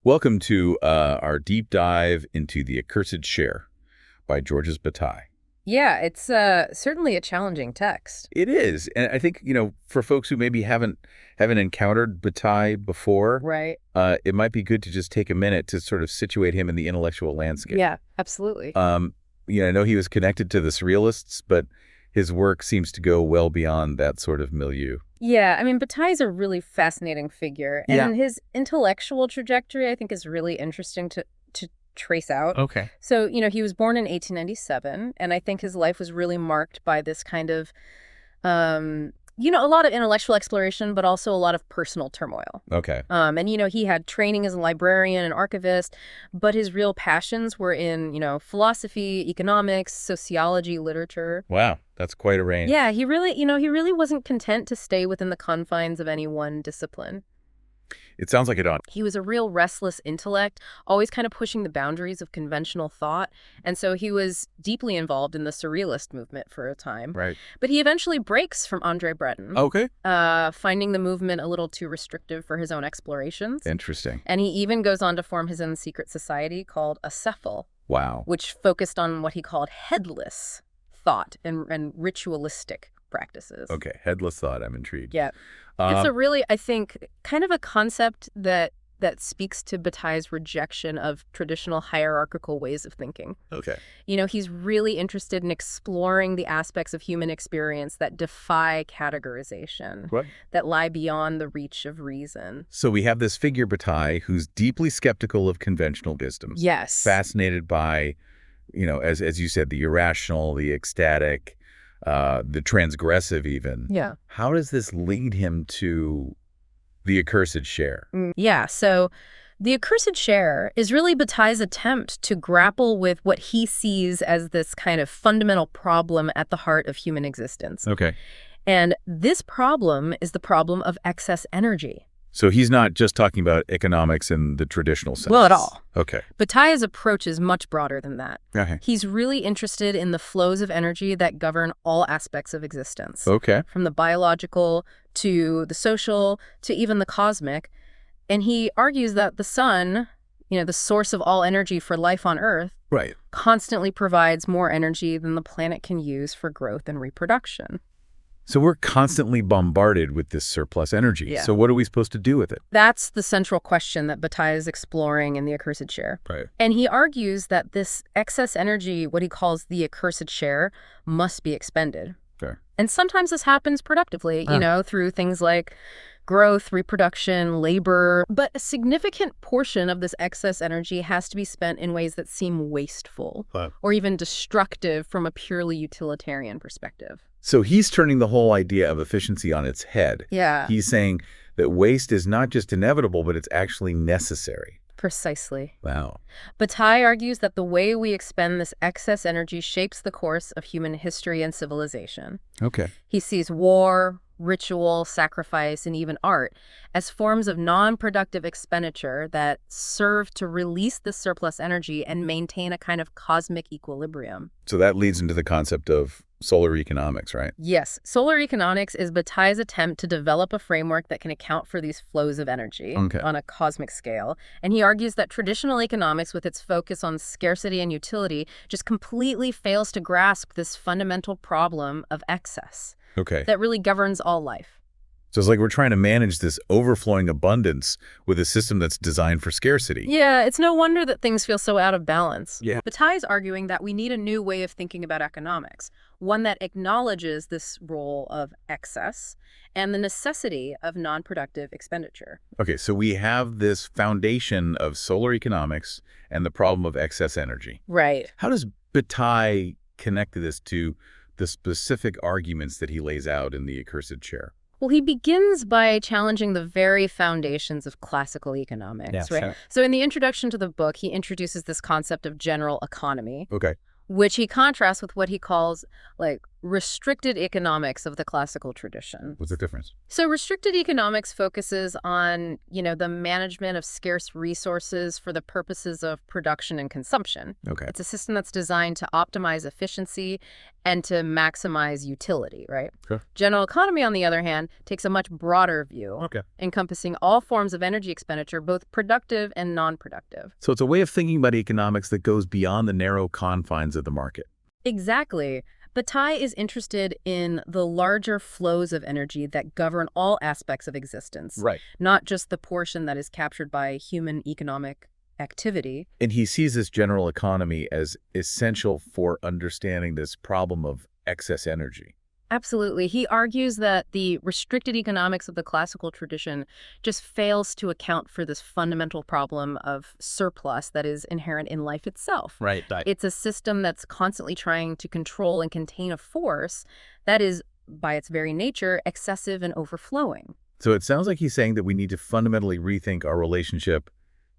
Welcome to our deep dive into The Accursed Share by Georges Bataille. Yeah, it's certainly a challenging text. It is, and I think, for folks who maybe haven't encountered Bataille before, Right. it might be good to just take a minute to sort of situate him in the intellectual landscape. Yeah, absolutely. I know he was connected to the Surrealists, but his work seems to go well beyond that sort of milieu. Yeah, I mean, Bataille's a really fascinating figure, and his intellectual trajectory, I think, is really interesting to trace out. Okay. So, he was born in 1897, and I think his life was really marked by this kind of, a lot of intellectual exploration, but also a lot of personal turmoil. Okay. And, he had training as a librarian and archivist, but his real passions were in, philosophy, economics, sociology, literature. Wow, that's quite a range. Yeah, he really wasn't content to stay within the confines of any one discipline. It sounds like it on. He was a real restless intellect, always kind of pushing the boundaries of conventional thought. And so he was deeply involved in the Surrealist movement for a time. Right. But he eventually breaks from André Breton. Okay. Finding the movement a little too restrictive for his own explorations. Interesting. And he even goes on to form his own secret society called Acephal. Wow. Which focused on what he called headless thought and ritualistic practices. Okay, headless thought. I'm intrigued. Yeah. It's a really, I think, kind of a concept that speaks to Bataille's rejection of traditional hierarchical ways of thinking. Okay. He's really interested in exploring the aspects of human experience that defy categorization, What? that lie beyond the reach of reason. So we have this figure, Bataille, who's deeply skeptical of conventional wisdoms. Yes. Fascinated by, as you said, the irrational, the ecstatic, the transgressive even. Yeah. How does this lead him to the Accursed Share? Yeah, so the Accursed Share is really Bataille's attempt to grapple with what he sees as this kind of fundamental problem at the heart of human existence. Okay. And this problem is the problem of excess energy. So he's not just talking about economics in the traditional sense. Well, at all. Okay. Bataille's approach is much broader than that. Okay. He's really interested in the flows of energy that govern all aspects of existence. Okay. From the biological to the social to even the cosmic. And he argues that the sun, the source of all energy for life on Earth, Right. constantly provides more energy than the planet can use for growth and reproduction. So we're constantly bombarded with this surplus energy. Yeah. So what are we supposed to do with it? That's the central question that Bataille is exploring in The Accursed Share. Right. And he argues that this excess energy, what he calls the accursed share, must be expended. Fair. And sometimes this happens productively, through things like growth, reproduction, labor. But a significant portion of this excess energy has to be spent in ways that seem wasteful or even destructive from a purely utilitarian perspective. So he's turning the whole idea of efficiency on its head. Yeah. He's saying that waste is not just inevitable, but it's actually necessary. Precisely. Wow. Bataille argues that the way we expend this excess energy shapes the course of human history and civilization. Okay. He sees war, ritual, sacrifice, and even art as forms of non-productive expenditure that serve to release the surplus energy and maintain a kind of cosmic equilibrium. So that leads into the concept of solar economics, right? Yes. Solar economics is Bataille's attempt to develop a framework that can account for these flows of energy on a cosmic scale. And he argues that traditional economics, with its focus on scarcity and utility, just completely fails to grasp this fundamental problem of excess. Okay. That really governs all life. So it's like we're trying to manage this overflowing abundance with a system that's designed for scarcity. Yeah, it's no wonder that things feel so out of balance. Yeah. Bataille's arguing that we need a new way of thinking about economics, one that acknowledges this role of excess and the necessity of non-productive expenditure. Okay, so we have this foundation of solar economics and the problem of excess energy. Right. How does Bataille connect this to the specific arguments that he lays out in The Accursed Share? Well, he begins by challenging the very foundations of classical economics, right? Sure. So in the introduction to the book, he introduces this concept of general economy, Okay. which he contrasts with what he calls, restricted economics of the classical tradition. What's the difference? So restricted economics focuses on, the management of scarce resources for the purposes of production and consumption. Okay. It's a system that's designed to optimize efficiency and to maximize utility, right? Sure. General economy, on the other hand, takes a much broader view, encompassing all forms of energy expenditure, both productive and non-productive. So it's a way of thinking about economics that goes beyond the narrow confines of the market. Exactly. Bataille is interested in the larger flows of energy that govern all aspects of existence, Right. not just the portion that is captured by human economic activity. And he sees this general economy as essential for understanding this problem of excess energy. Absolutely. He argues that the restricted economics of the classical tradition just fails to account for this fundamental problem of surplus that is inherent in life itself. Right. It's a system that's constantly trying to control and contain a force that is, by its very nature, excessive and overflowing. So it sounds like he's saying that we need to fundamentally rethink our relationship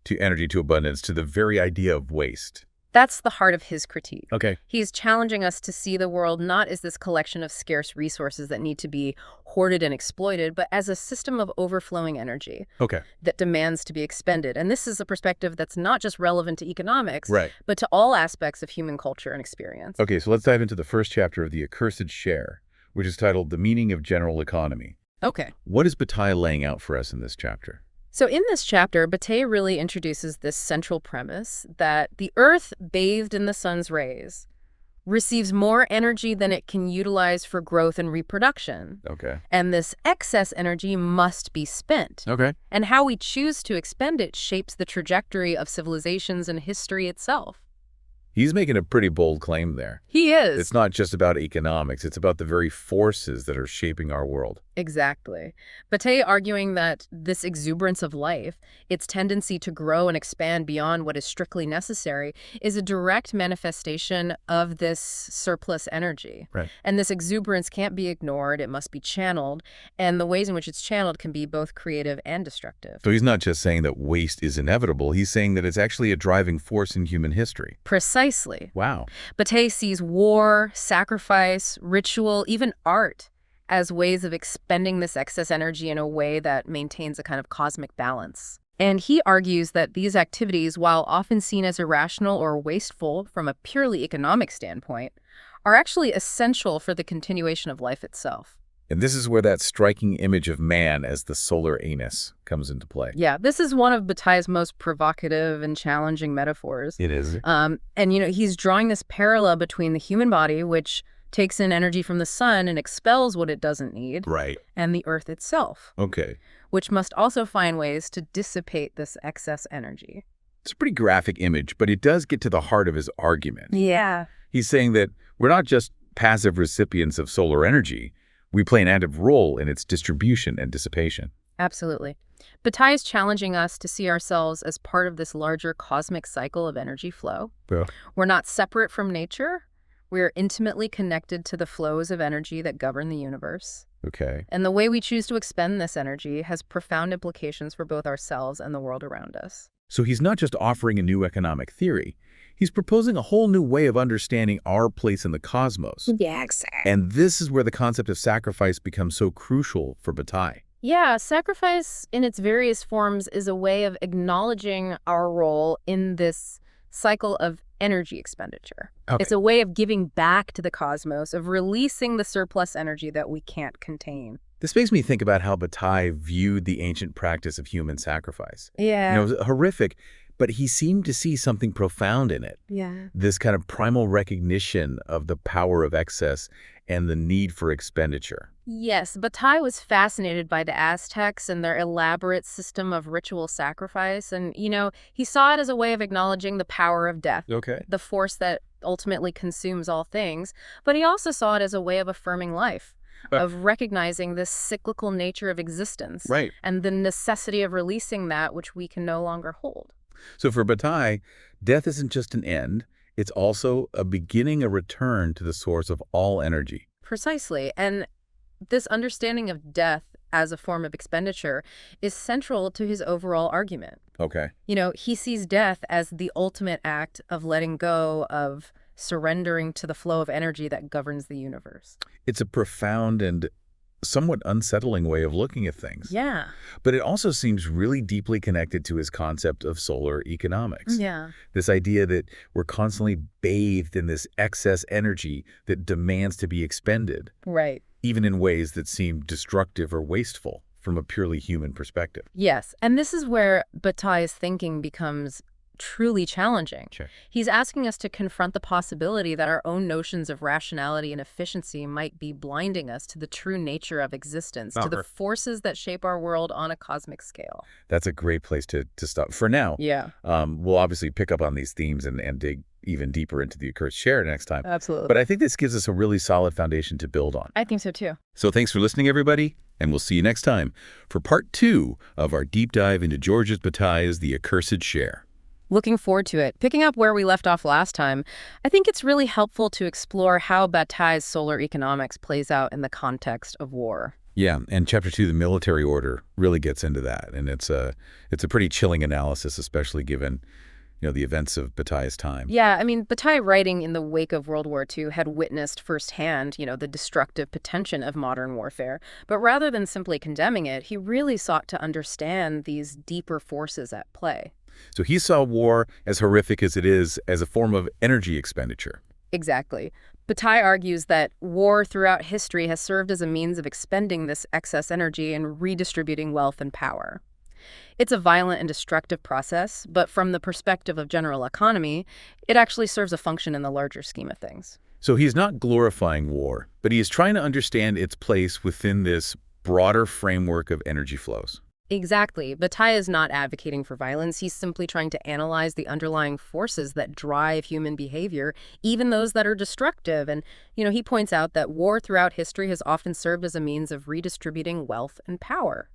to energy, to abundance, to the very idea of waste. That's the heart of his critique. Okay. He's challenging us to see the world not as this collection of scarce resources that need to be hoarded and exploited, but as a system of overflowing energy that demands to be expended. And this is a perspective that's not just relevant to economics, but to all aspects of human culture and experience. Okay, so let's dive into the first chapter of The Accursed Share, which is titled The Meaning of General Economy. Okay. What is Bataille laying out for us in this chapter? So in this chapter, Bataille really introduces this central premise that the Earth, bathed in the sun's rays, receives more energy than it can utilize for growth and reproduction. Okay. And this excess energy must be spent. Okay. And how we choose to expend it shapes the trajectory of civilizations and history itself. He's making a pretty bold claim there. He is. It's not just about economics. It's about the very forces that are shaping our world. Exactly. Bataille arguing that this exuberance of life, its tendency to grow and expand beyond what is strictly necessary, is a direct manifestation of this surplus energy. Right. And this exuberance can't be ignored. It must be channeled. And the ways in which it's channeled can be both creative and destructive. So he's not just saying that waste is inevitable. He's saying that it's actually a driving force in human history. Precisely. Wow. Bataille sees war, sacrifice, ritual, even art as ways of expending this excess energy in a way that maintains a kind of cosmic balance. And he argues that these activities, while often seen as irrational or wasteful from a purely economic standpoint, are actually essential for the continuation of life itself. And this is where that striking image of man as the solar anus comes into play. Yeah, this is one of Bataille's most provocative and challenging metaphors. It is. And, he's drawing this parallel between the human body, which takes in energy from the sun and expels what it doesn't need, right, and the Earth itself, which must also find ways to dissipate this excess energy. It's a pretty graphic image, but it does get to the heart of his argument. Yeah. He's saying that we're not just passive recipients of solar energy. We play an active role in its distribution and dissipation. Absolutely. Bataille is challenging us to see ourselves as part of this larger cosmic cycle of energy flow. Yeah. We're not separate from nature. We're intimately connected to the flows of energy that govern the universe. Okay. And the way we choose to expend this energy has profound implications for both ourselves and the world around us. So he's not just offering a new economic theory. He's proposing a whole new way of understanding our place in the cosmos. Yeah, exactly. And this is where the concept of sacrifice becomes so crucial for Bataille. Yeah, sacrifice in its various forms is a way of acknowledging our role in this cycle of energy expenditure. It's a way of giving back to the cosmos, of releasing the surplus energy that we can't contain. This makes me think about how Bataille viewed the ancient practice of human sacrifice. Yeah. It was horrific, but he seemed to see something profound in it. Yeah. This kind of primal recognition of the power of excess and the need for expenditure. Yes, Bataille was fascinated by the Aztecs and their elaborate system of ritual sacrifice. And, he saw it as a way of acknowledging the power of death, the force that ultimately consumes all things. But he also saw it as a way of affirming life, of recognizing this cyclical nature of existence, and the necessity of releasing that which we can no longer hold. So for Bataille, death isn't just an end. It's also a beginning, a return to the source of all energy. Precisely. And this understanding of death as a form of expenditure is central to his overall argument. Okay. He sees death as the ultimate act of letting go of surrendering to the flow of energy that governs the universe. It's a profound and somewhat unsettling way of looking at things. Yeah. But it also seems really deeply connected to his concept of solar economics. Yeah. This idea that we're constantly bathed in this excess energy that demands to be expended. Right. Even in ways that seem destructive or wasteful from a purely human perspective. Yes, and this is where Bataille's thinking becomes truly challenging. Sure. He's asking us to confront the possibility that our own notions of rationality and efficiency might be blinding us to the true nature of existence, to the forces that shape our world on a cosmic scale. That's a great place to stop. For now, Yeah. We'll obviously pick up on these themes and dig even deeper into the Accursed Share next time. Absolutely. But I think this gives us a really solid foundation to build on. I think so too. So thanks for listening, everybody, and we'll see you next time for part 2 of our deep dive into Georges Bataille's The Accursed Share. Looking forward to it. Picking up where we left off last time, I think it's really helpful to explore how Bataille's solar economics plays out in the context of war. Yeah, and Chapter 2, the military order, really gets into that. And it's a pretty chilling analysis, especially given the events of Bataille's time. Yeah, I mean, Bataille, writing in the wake of World War II, had witnessed firsthand, the destructive potential of modern warfare. But rather than simply condemning it, he really sought to understand these deeper forces at play. So he saw war, as horrific as it is, as a form of energy expenditure. Exactly. Bataille argues that war throughout history has served as a means of expending this excess energy and redistributing wealth and power. It's a violent and destructive process, but from the perspective of general economy, it actually serves a function in the larger scheme of things. So he's not glorifying war, but he is trying to understand its place within this broader framework of energy flows. Exactly. Bataille is not advocating for violence. He's simply trying to analyze the underlying forces that drive human behavior, even those that are destructive. And, he points out that war throughout history has often served as a means of redistributing wealth and power.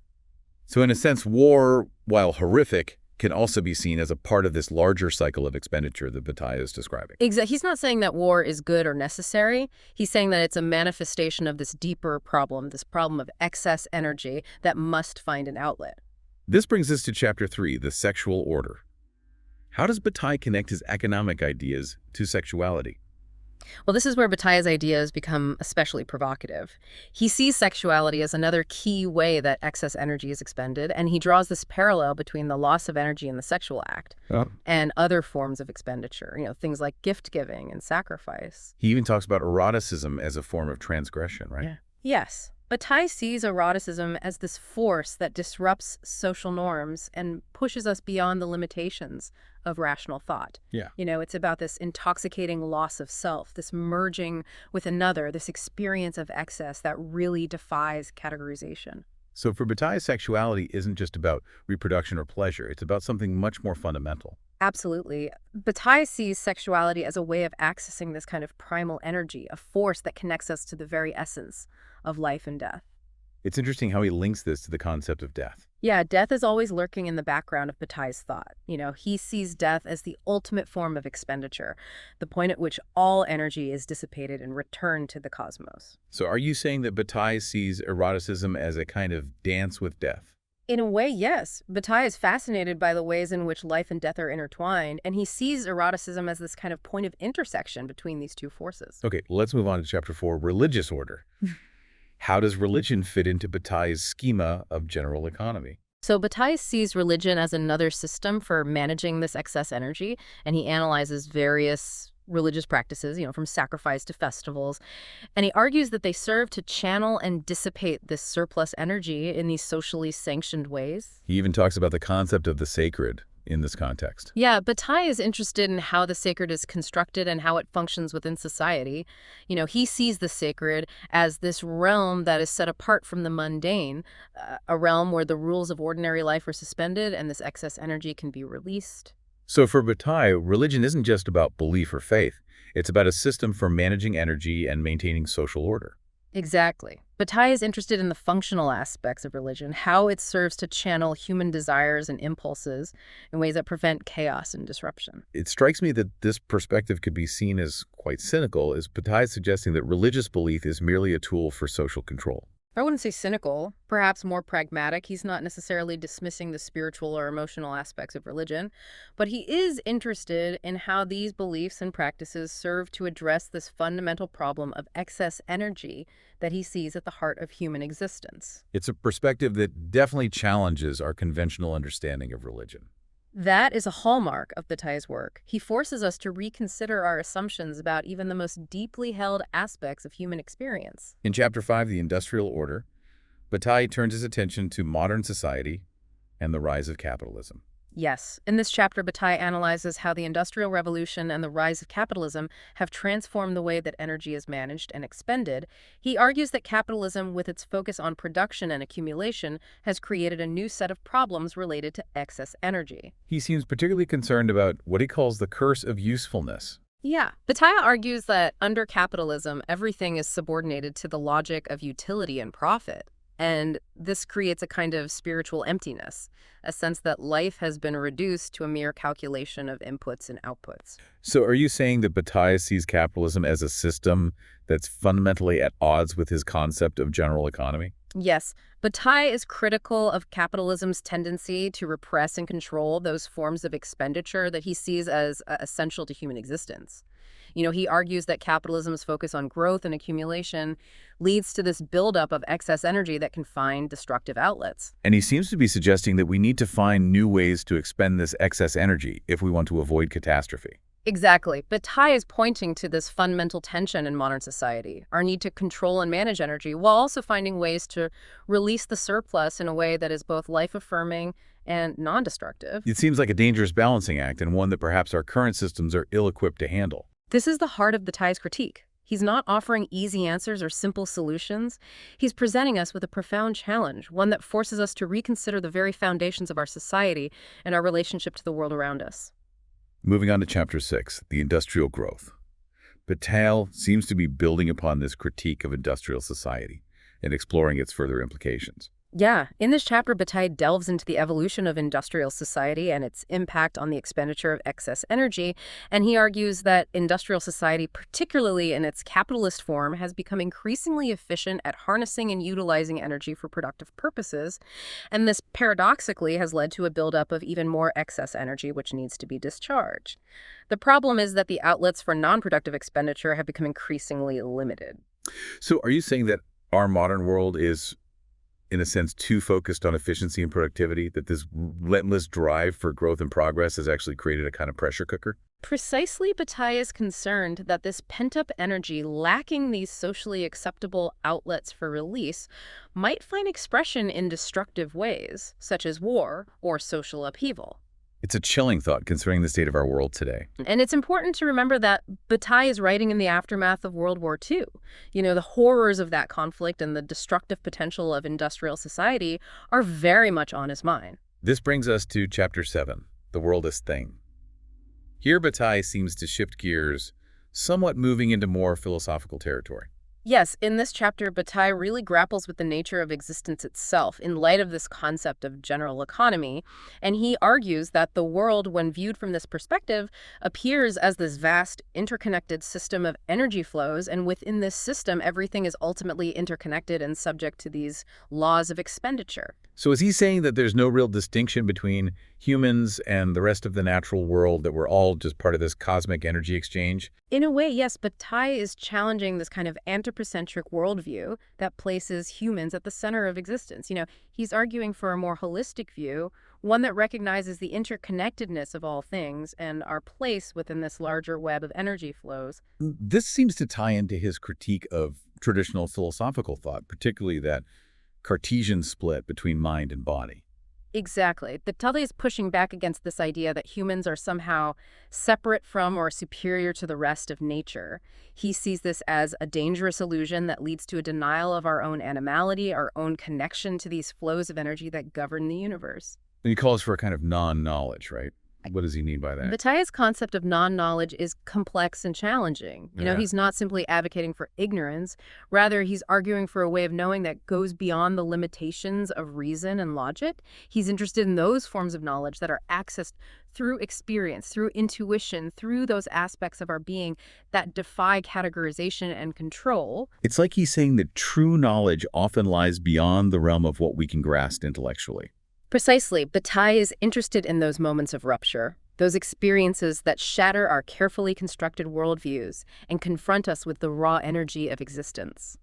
So in a sense, war, while horrific, can also be seen as a part of this larger cycle of expenditure that Bataille is describing. Exactly. He's not saying that war is good or necessary. He's saying that it's a manifestation of this deeper problem, this problem of excess energy that must find an outlet. This brings us to Chapter 3, the sexual order. How does Bataille connect his economic ideas to sexuality? Well, this is where Bataille's ideas become especially provocative. He sees sexuality as another key way that excess energy is expended, and he draws this parallel between the loss of energy in the sexual act and other forms of expenditure, things like gift-giving and sacrifice. He even talks about eroticism as a form of transgression, right? Yeah. Yes. Bataille sees eroticism as this force that disrupts social norms and pushes us beyond the limitations of rational thought. Yeah. It's about this intoxicating loss of self, this merging with another, this experience of excess that really defies categorization. So for Bataille, sexuality isn't just about reproduction or pleasure. It's about something much more fundamental. Absolutely. Bataille sees sexuality as a way of accessing this kind of primal energy, a force that connects us to the very essence of life and death. It's interesting how he links this to the concept of death. Yeah, death is always lurking in the background of Bataille's thought. He sees death as the ultimate form of expenditure, the point at which all energy is dissipated and returned to the cosmos. So are you saying that Bataille sees eroticism as a kind of dance with death? In a way, yes. Bataille is fascinated by the ways in which life and death are intertwined, and he sees eroticism as this kind of point of intersection between these two forces. Okay, let's move on to Chapter 4, religious order. How does religion fit into Bataille's schema of general economy? So Bataille sees religion as another system for managing this excess energy, and he analyzes various religious practices, from sacrifice to festivals. And he argues that they serve to channel and dissipate this surplus energy in these socially sanctioned ways. He even talks about the concept of the sacred in this context. Yeah, Bataille is interested in how the sacred is constructed and how it functions within society. He sees the sacred as this realm that is set apart from the mundane, a realm where the rules of ordinary life are suspended and this excess energy can be released. So for Bataille, religion isn't just about belief or faith. It's about a system for managing energy and maintaining social order. Exactly. Bataille is interested in the functional aspects of religion, how it serves to channel human desires and impulses in ways that prevent chaos and disruption. It strikes me that this perspective could be seen as quite cynical, as Bataille suggesting that religious belief is merely a tool for social control. I wouldn't say cynical, perhaps more pragmatic. He's not necessarily dismissing the spiritual or emotional aspects of religion, but he is interested in how these beliefs and practices serve to address this fundamental problem of excess energy that he sees at the heart of human existence. It's a perspective that definitely challenges our conventional understanding of religion. That is a hallmark of Bataille's work. He forces us to reconsider our assumptions about even the most deeply held aspects of human experience. In Chapter 5, The Industrial Order, Bataille turns his attention to modern society and the rise of capitalism. Yes, in this chapter, Bataille analyzes how the Industrial Revolution and the rise of capitalism have transformed the way that energy is managed and expended. He argues that capitalism, with its focus on production and accumulation, has created a new set of problems related to excess energy. He seems particularly concerned about what he calls the curse of usefulness. Yeah, Bataille argues that under capitalism, everything is subordinated to the logic of utility and profit. And this creates a kind of spiritual emptiness, a sense that life has been reduced to a mere calculation of inputs and outputs. So are you saying that Bataille sees capitalism as a system that's fundamentally at odds with his concept of general economy? Yes, Bataille is critical of capitalism's tendency to repress and control those forms of expenditure that he sees as essential to human existence. He argues that capitalism's focus on growth and accumulation leads to this buildup of excess energy that can find destructive outlets. And he seems to be suggesting that we need to find new ways to expend this excess energy if we want to avoid catastrophe. Exactly. Bataille is pointing to this fundamental tension in modern society, our need to control and manage energy while also finding ways to release the surplus in a way that is both life-affirming and non-destructive. It seems like a dangerous balancing act, and one that perhaps our current systems are ill-equipped to handle. This is the heart of Bataille's critique. He's not offering easy answers or simple solutions. He's presenting us with a profound challenge, one that forces us to reconsider the very foundations of our society and our relationship to the world around us. Moving on to Chapter 6, The Industrial Growth. Bataille seems to be building upon this critique of industrial society and exploring its further implications. Yeah, in this chapter, Bataille delves into the evolution of industrial society and its impact on the expenditure of excess energy, and he argues that industrial society, particularly in its capitalist form, has become increasingly efficient at harnessing and utilizing energy for productive purposes, and this paradoxically has led to a buildup of even more excess energy which needs to be discharged. The problem is that the outlets for non-productive expenditure have become increasingly limited. So are you saying that our modern world is, in a sense, too focused on efficiency and productivity, that this relentless drive for growth and progress has actually created a kind of pressure cooker? Precisely, Bataille is concerned that this pent-up energy, lacking these socially acceptable outlets for release, might find expression in destructive ways, such as war or social upheaval. It's a chilling thought considering the state of our world today. And it's important to remember that Bataille is writing in the aftermath of World War II. The horrors of that conflict and the destructive potential of industrial society are very much on his mind. This brings us to Chapter 7, The World as Thing. Here Bataille seems to shift gears, somewhat moving into more philosophical territory. Yes, in this chapter, Bataille really grapples with the nature of existence itself in light of this concept of general economy, and he argues that the world, when viewed from this perspective, appears as this vast, interconnected system of energy flows, and within this system, everything is ultimately interconnected and subject to these laws of expenditure. So is he saying that there's no real distinction between humans and the rest of the natural world, that we're all just part of this cosmic energy exchange? In a way, yes, Bataille is challenging this kind of anthropocentric worldview that places humans at the center of existence. He's arguing for a more holistic view, one that recognizes the interconnectedness of all things and our place within this larger web of energy flows. This seems to tie into his critique of traditional philosophical thought, particularly that Cartesian split between mind and body. Exactly. Bataille is pushing back against this idea that humans are somehow separate from or superior to the rest of nature. He sees this as a dangerous illusion that leads to a denial of our own animality, our own connection to these flows of energy that govern the universe. And he calls for a kind of non-knowledge, right? What does he mean by that? Bataille's concept of non-knowledge is complex and challenging. He's not simply advocating for ignorance. Rather, he's arguing for a way of knowing that goes beyond the limitations of reason and logic. He's interested in those forms of knowledge that are accessed through experience, through intuition, through those aspects of our being that defy categorization and control. It's like he's saying that true knowledge often lies beyond the realm of what we can grasp intellectually. Precisely. Bataille is interested in those moments of rupture, those experiences that shatter our carefully constructed worldviews and confront us with the raw energy of existence.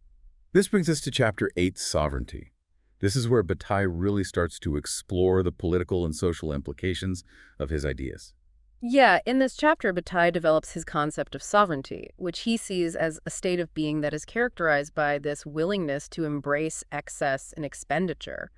This brings us to Chapter 8, Sovereignty. This is where Bataille really starts to explore the political and social implications of his ideas. Yeah, in this chapter, Bataille develops his concept of sovereignty, which he sees as a state of being that is characterized by this willingness to embrace excess and expenditure.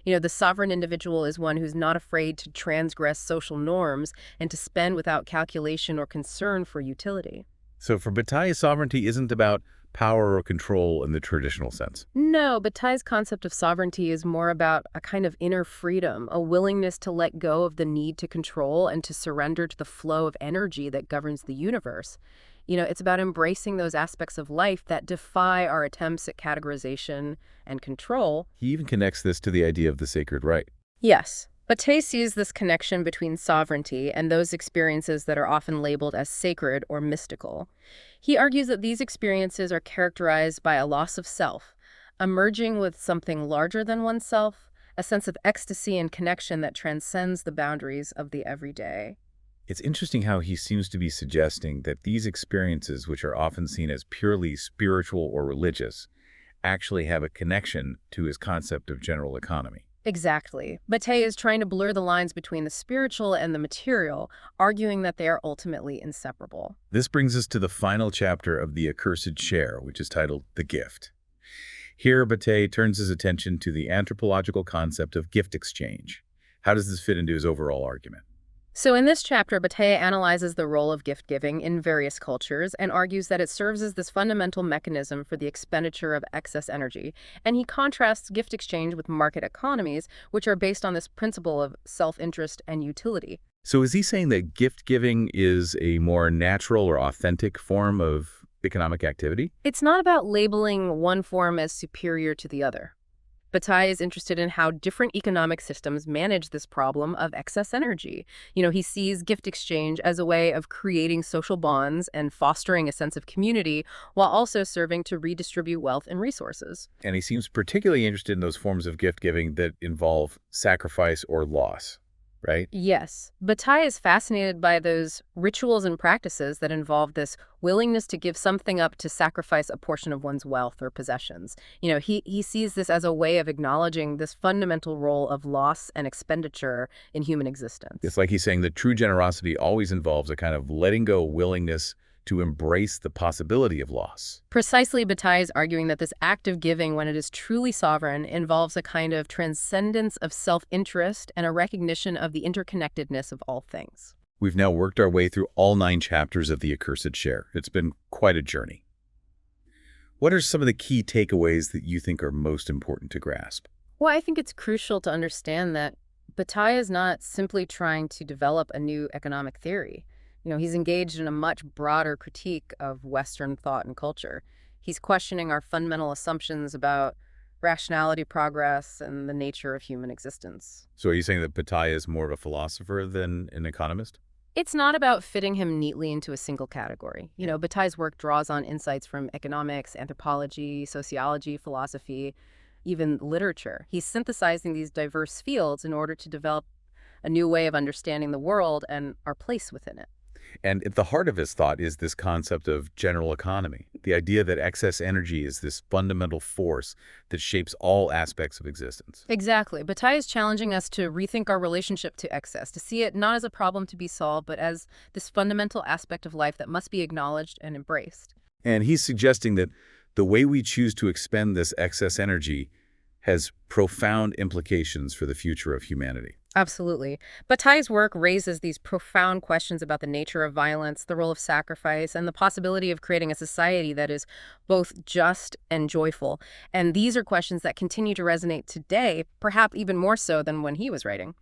The sovereign individual is one who's not afraid to transgress social norms and to spend without calculation or concern for utility. So for Bataille, sovereignty isn't about power or control in the traditional sense. No, Bataille's concept of sovereignty is more about a kind of inner freedom, a willingness to let go of the need to control and to surrender to the flow of energy that governs the universe. It's about embracing those aspects of life that defy our attempts at categorization and control. He even connects this to the idea of the sacred right. Yes. Bataille sees this connection between sovereignty and those experiences that are often labeled as sacred or mystical. He argues that these experiences are characterized by a loss of self, a merging with something larger than oneself, a sense of ecstasy and connection that transcends the boundaries of the everyday. It's interesting how he seems to be suggesting that these experiences, which are often seen as purely spiritual or religious, actually have a connection to his concept of general economy. Exactly. Bataille is trying to blur the lines between the spiritual and the material, arguing that they are ultimately inseparable. This brings us to the final chapter of the Accursed Share, which is titled The Gift. Here, Bataille turns his attention to the anthropological concept of gift exchange. How does this fit into his overall argument? So in this chapter, Bataille analyzes the role of gift-giving in various cultures and argues that it serves as this fundamental mechanism for the expenditure of excess energy. And he contrasts gift exchange with market economies, which are based on this principle of self-interest and utility. So is he saying that gift-giving is a more natural or authentic form of economic activity? It's not about labeling one form as superior to the other. Bataille is interested in how different economic systems manage this problem of excess energy. He sees gift exchange as a way of creating social bonds and fostering a sense of community while also serving to redistribute wealth and resources. And he seems particularly interested in those forms of gift giving that involve sacrifice or loss, right? Yes. Bataille is fascinated by those rituals and practices that involve this willingness to give something up to sacrifice a portion of one's wealth or possessions. He sees this as a way of acknowledging this fundamental role of loss and expenditure in human existence. It's like he's saying that true generosity always involves a kind of letting go willingness to embrace the possibility of loss. Precisely, Bataille is arguing that this act of giving, when it is truly sovereign, involves a kind of transcendence of self-interest and a recognition of the interconnectedness of all things. We've now worked our way through all 9 chapters of the Accursed Share. It's been quite a journey. What are some of the key takeaways that you think are most important to grasp? Well, I think it's crucial to understand that Bataille is not simply trying to develop a new economic theory. He's engaged in a much broader critique of Western thought and culture. He's questioning our fundamental assumptions about rationality, progress, and the nature of human existence. So are you saying that Bataille is more of a philosopher than an economist? It's not about fitting him neatly into a single category. Bataille's work draws on insights from economics, anthropology, sociology, philosophy, even literature. He's synthesizing these diverse fields in order to develop a new way of understanding the world and our place within it. And at the heart of his thought is this concept of general economy, the idea that excess energy is this fundamental force that shapes all aspects of existence. Exactly. Bataille is challenging us to rethink our relationship to excess, to see it not as a problem to be solved, but as this fundamental aspect of life that must be acknowledged and embraced. And he's suggesting that the way we choose to expend this excess energy has profound implications for the future of humanity. Absolutely. Bataille's work raises these profound questions about the nature of violence, the role of sacrifice, and the possibility of creating a society that is both just and joyful. And these are questions that continue to resonate today, perhaps even more so than when he was writing.